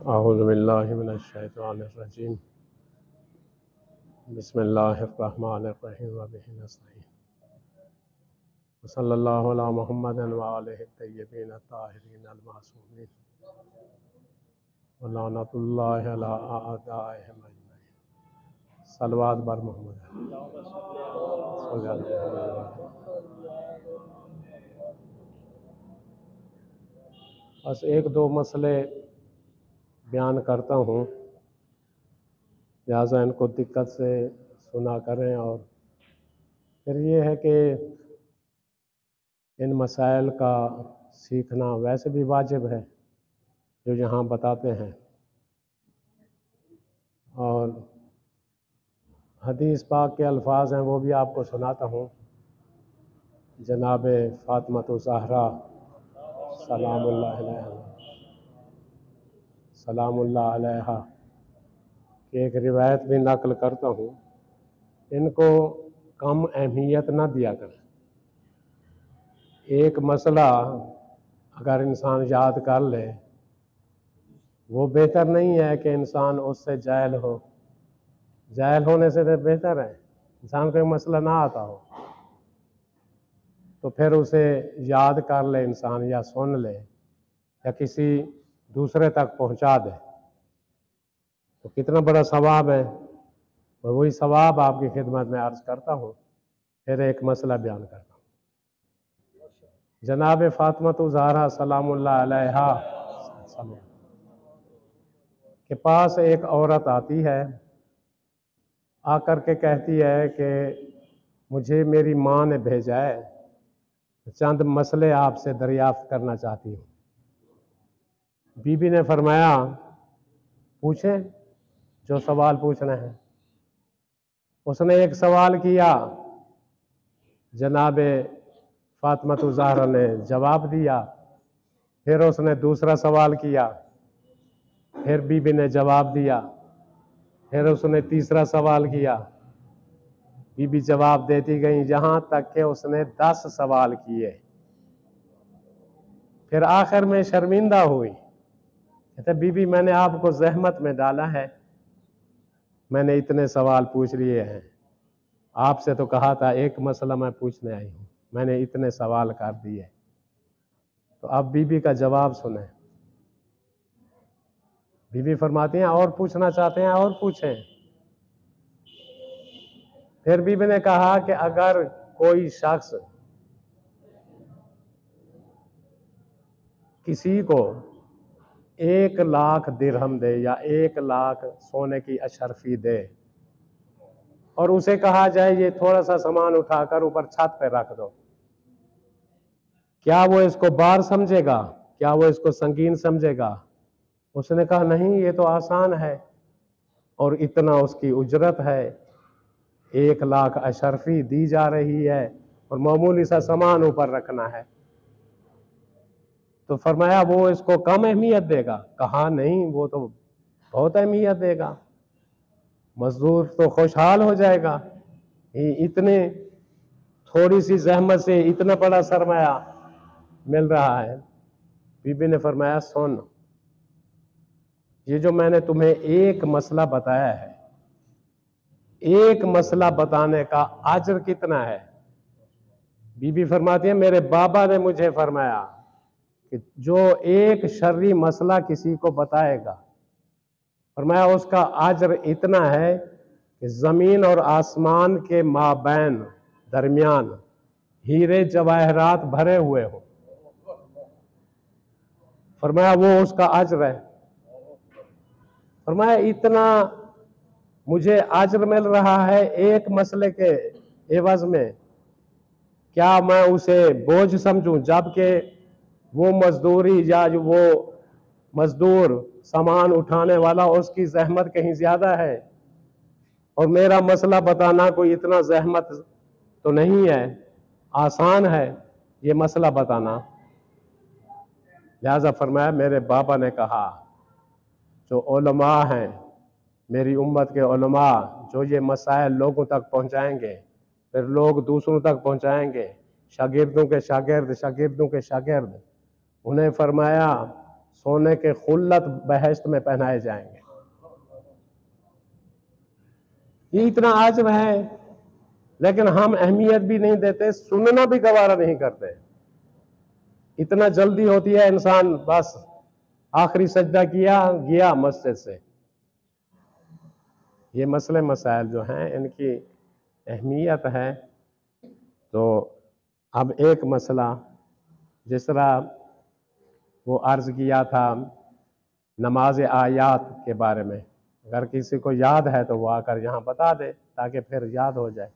अऊज़ु बिल्लाहि मिनश शैतानिर रजीम। बिस्मिल्लाहिर्रहमानिर्रहीम व बिहि नस्तईन। सल्लल्लाहु अला मुहम्मदिन व आलिहि तय्यबीन ताहिरीन अल मासूमीन व लानतुल्लाहि अला अअदाइहिम अजमईन। सलवात बर मोहम्मद। बस एक दो मसले बयान करता हूँ, लिहाजा इनको दिक्कत से सुना करें। और फिर ये है कि इन मसाइल का सीखना वैसे भी वाजिब है जो यहाँ बताते हैं, और हदीस पाक के अल्फाज हैं वो भी आपको सुनाता हूँ। जनाब फ़ातिमा ज़हरा सलामुल्लाह अलैहा की एक रिवायत भी नकल करता हूँ। इनको कम अहमियत ना दिया करें। एक मसला अगर इंसान याद कर ले, वो बेहतर नहीं है कि इंसान उससे जाहिल हो। जाहिल होने से तो बेहतर है इंसान को एक मसला ना आता हो तो फिर उसे याद कर ले इंसान, या सुन ले, या किसी दूसरे तक पहुंचा दे, तो कितना बड़ा सवाब है। और वही सवाब आपकी खिदमत में अर्ज करता हूँ। फिर एक मसला बयान करता हूँ। जनाब फ़ातिमा ज़हरा सलामुल्लाह अलैहा के पास एक औरत आती है, आकर के कहती है कि मुझे मेरी माँ ने भेजा है, चंद मसले आपसे दरियाफ्त करना चाहती हूँ। बीबी ने फरमाया पूछें जो सवाल पूछना है। उसने एक सवाल किया, जनाब फ़ातिमा ज़हरा ने जवाब दिया। फिर उसने दूसरा सवाल किया, फिर बीबी ने जवाब दिया। फिर उसने तीसरा सवाल किया, बीबी जवाब देती गई, यहाँ तक कि उसने 10 सवाल किए। फिर आखिर में शर्मिंदा हुई, कहते बीबी मैंने आपको जहमत में डाला है, मैंने इतने सवाल पूछ लिए हैं। आपसे तो कहा था एक मसला मैं पूछने आई हूँ, मैंने इतने सवाल कर दिए। तो अब बीबी का जवाब सुने। बीबी फरमाती हैं और पूछना चाहते हैं और पूछें। फिर बीबी ने कहा कि अगर कोई शख्स किसी को 1 लाख दिरहम दे या 1 लाख सोने की अशरफी दे, और उसे कहा जाए ये थोड़ा सा सामान उठाकर ऊपर छत पे रख दो, क्या वो इसको बार समझेगा? क्या वो इसको संगीन समझेगा? उसने कहा नहीं, ये तो आसान है, और इतना उसकी उजरत है, 1 लाख अशरफी दी जा रही है और मामूली सा सामान ऊपर रखना है। तो फरमाया वो इसको कम अहमियत देगा? कहा नहीं, वो तो बहुत अहमियत देगा, मजदूर तो खुशहाल हो जाएगा, इतने थोड़ी सी जहमत से इतना बड़ा सरमाया मिल रहा है। बीबी ने फरमाया सुन, ये जो मैंने तुम्हें एक मसला बताया है, एक मसला बताने का अजर कितना है? बीबी फरमाती है मेरे बाबा ने मुझे फरमाया कि जो एक शर्री मसला किसी को बताएगा, फरमाया उसका अजर इतना है कि जमीन और आसमान के माबैन दरमियान हीरे जवाहरात भरे हुए हो। फरमाया वो उसका अजर है। फरमाया इतना मुझे अजर मिल रहा है एक मसले के एवज में, क्या मैं उसे बोझ समझूं? जबकि वो मजदूरी या जो वो मजदूर सामान उठाने वाला उसकी जहमत कहीं ज्यादा है, और मेरा मसला बताना कोई इतना जहमत तो नहीं है, आसान है ये मसला बताना। लिहाजा फरमाया मेरे बाबा ने कहा जो उलमा हैं, मेरी उम्मत के उलमा, जो ये मसाइल लोगों तक पहुंचाएंगे, फिर लोग दूसरों तक पहुंचाएंगे, शागिर्दों के शागिर्द, शागिर्दों के शागिर्द, उन्हें फरमाया सोने के खुल्लत बहश्त में पहनाए जाएंगे। ये इतना आजब है, लेकिन हम अहमियत भी नहीं देते, सुनना भी गवारा नहीं करते। इतना जल्दी होती है इंसान, बस आखिरी सजदा किया, गया मस्जिद से। ये मसले मसाइल जो हैं इनकी अहमियत है। तो अब एक मसला, जिस तरह वो अर्ज़ किया था नमाज आयात के बारे में, अगर किसी को याद है तो वो आकर यहाँ बता दे ताकि फिर याद हो जाए।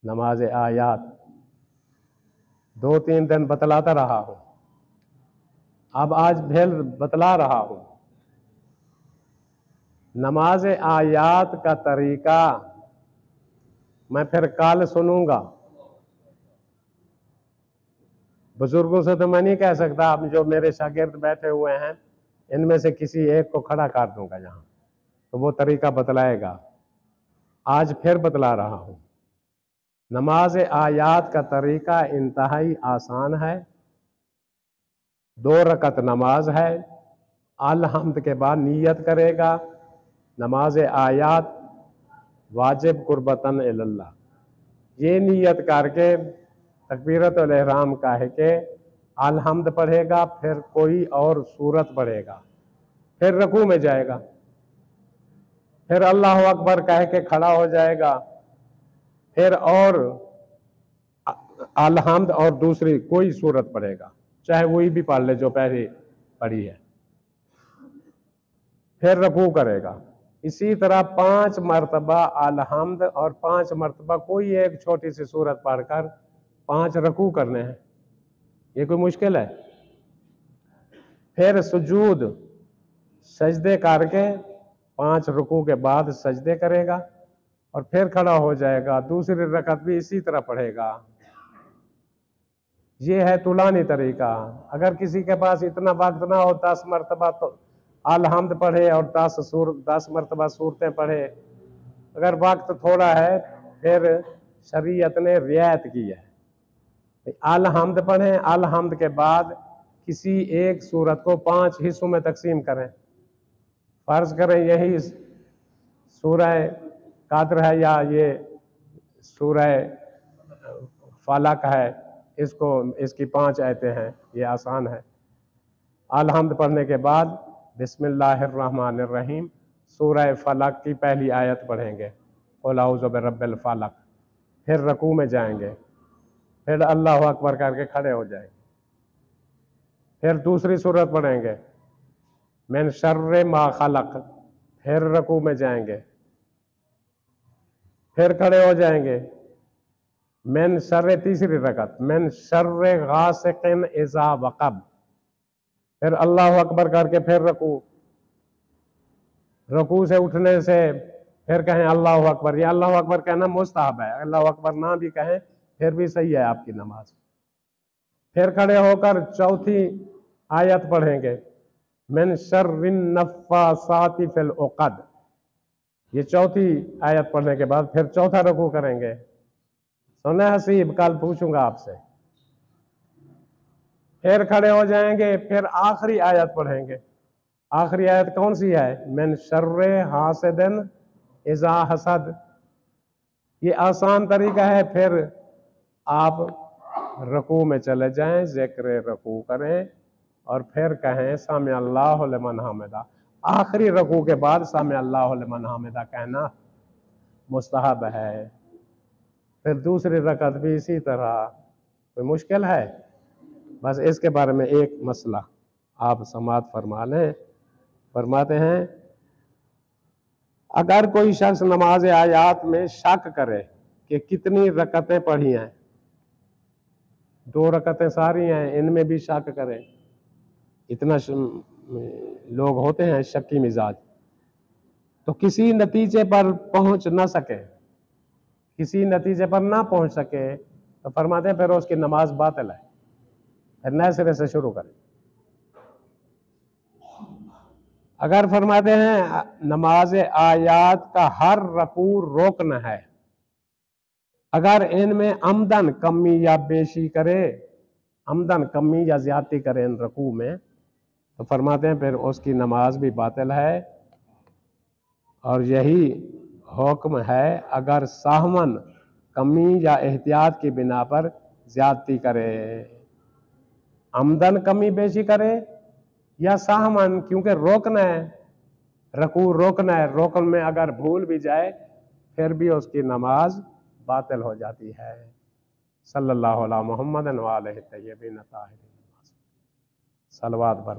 नमाज आयात 2-3 दिन बतलाता रहा हूँ, अब आज फिर बतला रहा हूँ। नमाज आयात का तरीका मैं फिर कल सुनूंगा। बुजुर्गों से तो मैं नहीं कह सकता, अब जो मेरे शागिर्द बैठे हुए हैं इनमें से किसी एक को खड़ा कर दूंगा यहाँ, तो वो तरीका बतलाएगा। आज फिर बतला रहा हूँ। नमाज आयात का तरीका इंतहाई आसान है। 2 रकत नमाज है, अल-हम्द के बाद नीयत करेगा नमाज आयात वाजिब कुर्बतन इल्लल्लाह। ये नीयत करके तकबीरतुल इहराम कह के अल-हम्द पढ़ेगा, फिर कोई और सूरत पढ़ेगा, फिर रकू में जाएगा, फिर अल्लाह अकबर कह के खड़ा हो जाएगा, फिर और अल-हम्द और दूसरी कोई सूरत पढ़ेगा, चाहे वही भी पढ़ ले जो पहले पढ़ी है, फिर रकू करेगा। इसी तरह 5 मरतबा अल-हम्द और 5 मरतबा कोई एक छोटी सी सूरत पढ़कर 5 रकू करने हैं। ये कोई मुश्किल है? फिर सुजूद सजदे करके 5 रुकू के बाद सजदे करेगा और फिर खड़ा हो जाएगा, दूसरी रकत भी इसी तरह पढ़ेगा। ये है तुलानी तरीका। अगर किसी के पास इतना वक्त ना हो 10 मरतबा तो अल-हम्द पढ़े और 10 मरतबा सूरतें पढ़े। अगर वक्त थोड़ा है फिर शरीयत ने रियायत की है, अल-हम्द पढ़ें, अल-हम्द के बाद किसी एक सूरत को 5 हिस्सों में तकसीम करें। फर्ज करें यही सूरह कादर है या ये सूरह फलक है, इसकी 5 आयतें हैं, ये आसान है। अल-हम्द पढ़ने के बाद बिस्मिल्लाहिर्रहमानिर्रहीम सूरह फलक की पहली आयत पढ़ेंगे, क़ुल औज़ु बिरब्बिल फलक, फिर रकू में जाएंगे, फिर अल्लाह अकबर करके खड़े हो जाएंगे, फिर दूसरी सूरत पढ़ेंगे मिन शर्रि मा खलक, फिर रकू में जाएंगे, फिर खड़े हो जाएंगे, मिन शर्रि तीसरी रकत मिन शर्रि गासिकिन इज़ा वक़ब, फिर अल्लाह अकबर करके फिर रकू से उठने से फिर कहें अल्लाह अकबर। ये अल्लाह अकबर कहना मुस्तहब है, अल्लाह अकबर ना भी कहें फिर भी सही है आपकी नमाज। फिर खड़े होकर चौथी आयत पढ़ेंगे मिन शर्रिन नफ्फासाति फिल उक़द। ये चौथी आयत पढ़ने के बाद फिर चौथा रकू करेंगे। सुने हसीब, कल पूछूंगा आपसे। फिर खड़े हो जाएंगे, फिर आखिरी आयत पढ़ेंगे। आखिरी आयत कौन सी है? मिन शर्रि हासिदिन इज़ा हसद। ये आसान तरीका है। फिर आप रकू में चले जाएं, ज़िक्र रकू करें और फिर कहें समी अल्लाहु लिमन हमिदा। आखिरी रकू के बाद समी अल्लाहु लिमन हमिदा कहना मुस्तहब है। फिर दूसरी रकत भी इसी तरह। कोई मुश्किल है? बस इसके बारे में एक मसला आप समाअत फरमा लें। फरमाते हैं अगर कोई शख्स नमाज आयात में शक करे कि कितनी रकतें पढ़ी हैं, 2 रकतें सारी हैं, इनमें भी शक करें, इतना लोग होते हैं शक्की मिजाज, तो किसी नतीजे पर पहुंच ना सके, किसी नतीजे पर ना पहुंच सके, तो फरमाते हैं फिर उसकी नमाज बातिल है, फिर नए सिरे से शुरू करें। अगर फरमाते हैं नमाज आयात का हर रकू रोकन है, अगर इनमें आमदन कमी या बेशी करे, आमदन कमी या ज्यादती करे इन रकू में, तो फरमाते हैं फिर उसकी नमाज भी बातिल है। और यही हुक्म है अगर साहमन कमी या एहतियात की बिना पर ज्यादती करे, आमदन कमी बेशी करे या साहमन क्योंकि रोकना है, रकू रोकना है, रोकन में अगर भूल भी जाए फिर भी उसकी नमाज बातिल हो जाती है। सल्लल्लाहु अलैहि मोहम्मद व आलिहि तय्यबीन ताहिरीन। सलवात पर